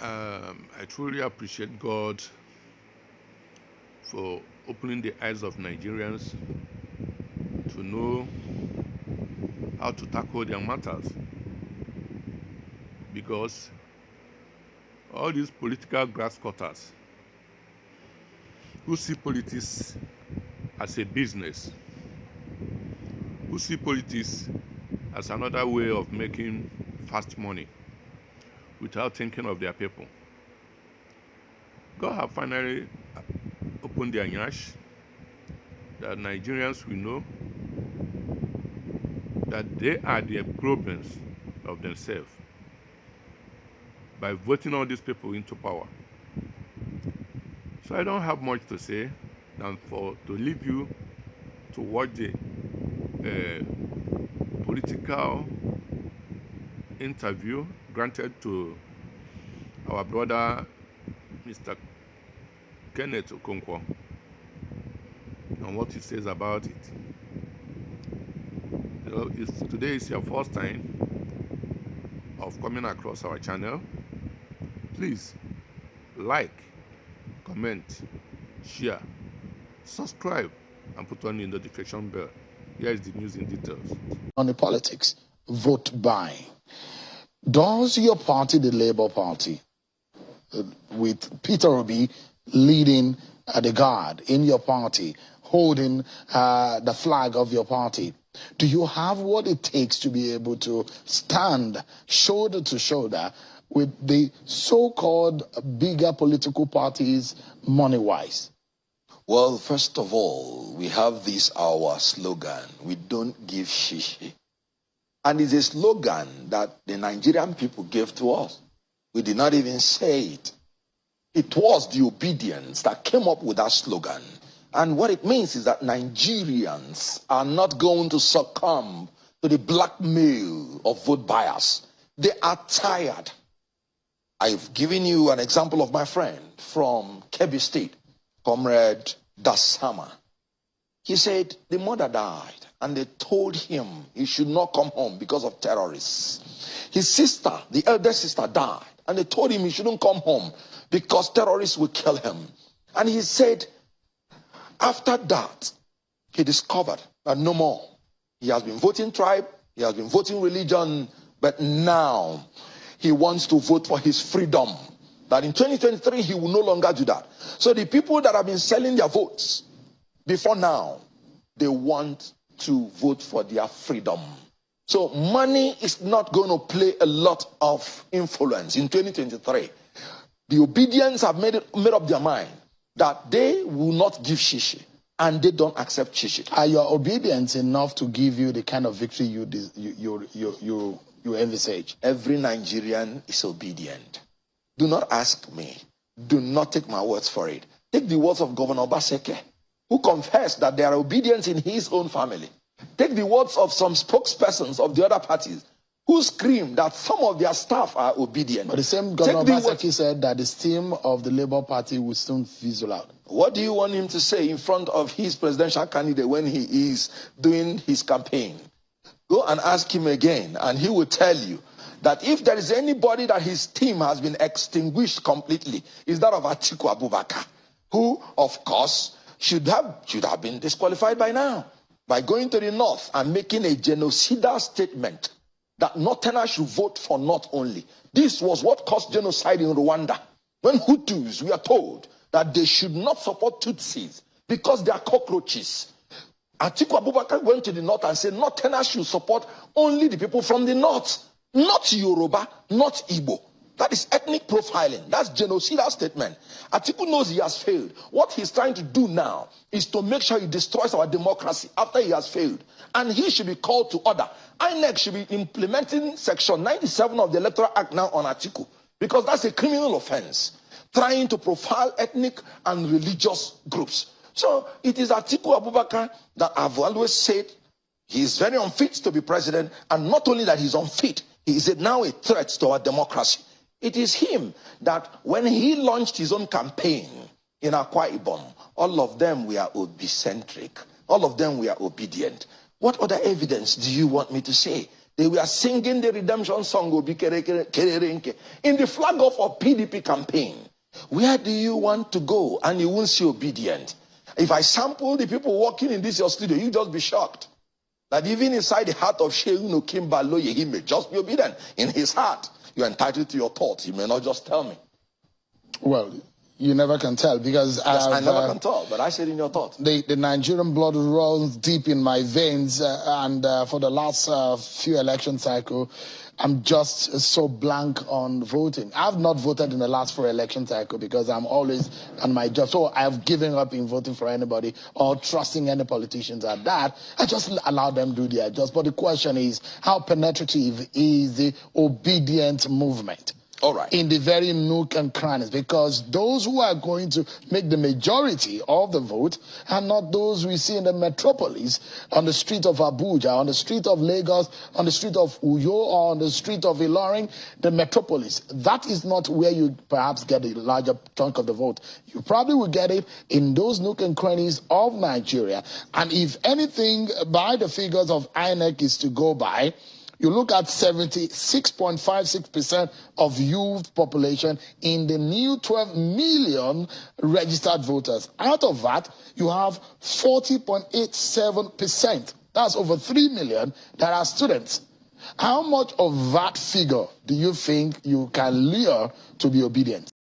I truly appreciate God for opening the eyes of Nigerians to know how to tackle their matters, because all these political grass cutters who see politics as a business, who see politics as another way of making fast money without thinking of their people, God have finally opened their nyash, that Nigerians will know that they are the problems of themselves by voting all these people into power. So I don't have much to say than to leave you to watch the political interview granted to our brother Mr. Kenneth Okonkwo and what he says about it. If today is your first time of coming across our channel, please like, comment, share, subscribe, and put on the notification bell. Here is the news in details. On the politics, vote by. Does your party, the Labour Party, with Peter Obi leading the guard in your party, holding the flag of your party, do you have what it takes to be able to stand shoulder to shoulder with the so-called bigger political parties money-wise? Well, first of all, we have this our slogan, we don't give shishi. And it's a slogan that the Nigerian people gave to us. We did not even say it. It was the obedience that came up with that slogan. And what it means is that Nigerians are not going to succumb to the blackmail of vote buyers. They are tired. I've given you an example of my friend from Kebbi State, Comrade Dasama. He said the mother died and they told him he should not come home because of terrorists. His sister, the elder sister, died and they told him he shouldn't come home because terrorists would kill him. And he said after that, he discovered that no more. He has been voting tribe, he has been voting religion, but now he wants to vote for his freedom. That in 2023, he will no longer do that. So the people that have been selling their votes before now, they want to vote for their freedom. So money is not going to play a lot of influence in 2023. The obedience have made up their mind that they will not give shishi, and they don't accept shishi. Are your obedience enough to give you the kind of victory you envisage? Every Nigerian is obedient. Do not ask me. Do not take my words for it. Take the words of Governor Baseke, who confessed that there are obedience in his own family. Take the words of some spokespersons of the other parties who scream that some of their staff are obedient. But the same Governor Baseke said that the steam of the Labour Party will soon fizzle out. What do you want him to say in front of his presidential candidate when he is doing his campaign? Go and ask him again, and he will tell you that if there is anybody that his team has been extinguished completely, is that of Atiku Abubakar, who, of course, should have been disqualified by now by going to the north and making a genocidal statement that Northerners should vote for North only. This was what caused genocide in Rwanda, when Hutus were told that they should not support Tutsis because they are cockroaches. Atiku Abubakar went to the north and said Northerners should support only the people from the north, not Yoruba, not Igbo. That is ethnic profiling. That's genocidal statement. Atiku knows he has failed. What he's trying to do now is to make sure he destroys our democracy after he has failed. And he should be called to order. INEC should be implementing Section 97 of the Electoral Act now on Atiku, because that's a criminal offense, trying to profile ethnic and religious groups. So it is Atiku Abubakar that I've always said he is very unfit to be president, and not only that he's unfit, he is now a threat to our democracy. It is him that when he launched his own campaign in Akwa Ibom, all of them were Obi-centric. All of them were obedient. What other evidence do you want me to say? They were singing the redemption song Obi Kere Kere Kerenke in the flag off of PDP campaign. Where do you want to go? And you won't see obedient. If I sample the people walking in this your studio, you just be shocked. That even inside the heart of Shehu Kimbaloye, he may just be obedient. In his heart, you're entitled to your thoughts. You may not just tell me. Well, you never can tell because Yes, I never can tell, but I said in your thoughts. The Nigerian blood runs deep in my veins, and for the last few election cycle, I'm just so blank on voting. I've not voted in the last 4 election cycle because I'm always on my job. So I've given up in voting for anybody or trusting any politicians at that. I just allow them do their jobs. But the question is, how penetrative is the obedient movement? All right. In the very nook and crannies, because those who are going to make the majority of the vote are not those we see in the metropolis, on the street of Abuja, on the street of Lagos, on the street of Uyo, or on the street of Ilorin, the metropolis. That is not where you perhaps get a larger chunk of the vote. You probably will get it in those nook and crannies of Nigeria. And if anything, by the figures of INEC is to go by, you look at 76.56% of youth population in the new 12 million registered voters. Out of that, you have 40.87%. That's over 3 million that are students. How much of that figure do you think you can lure to be obedient?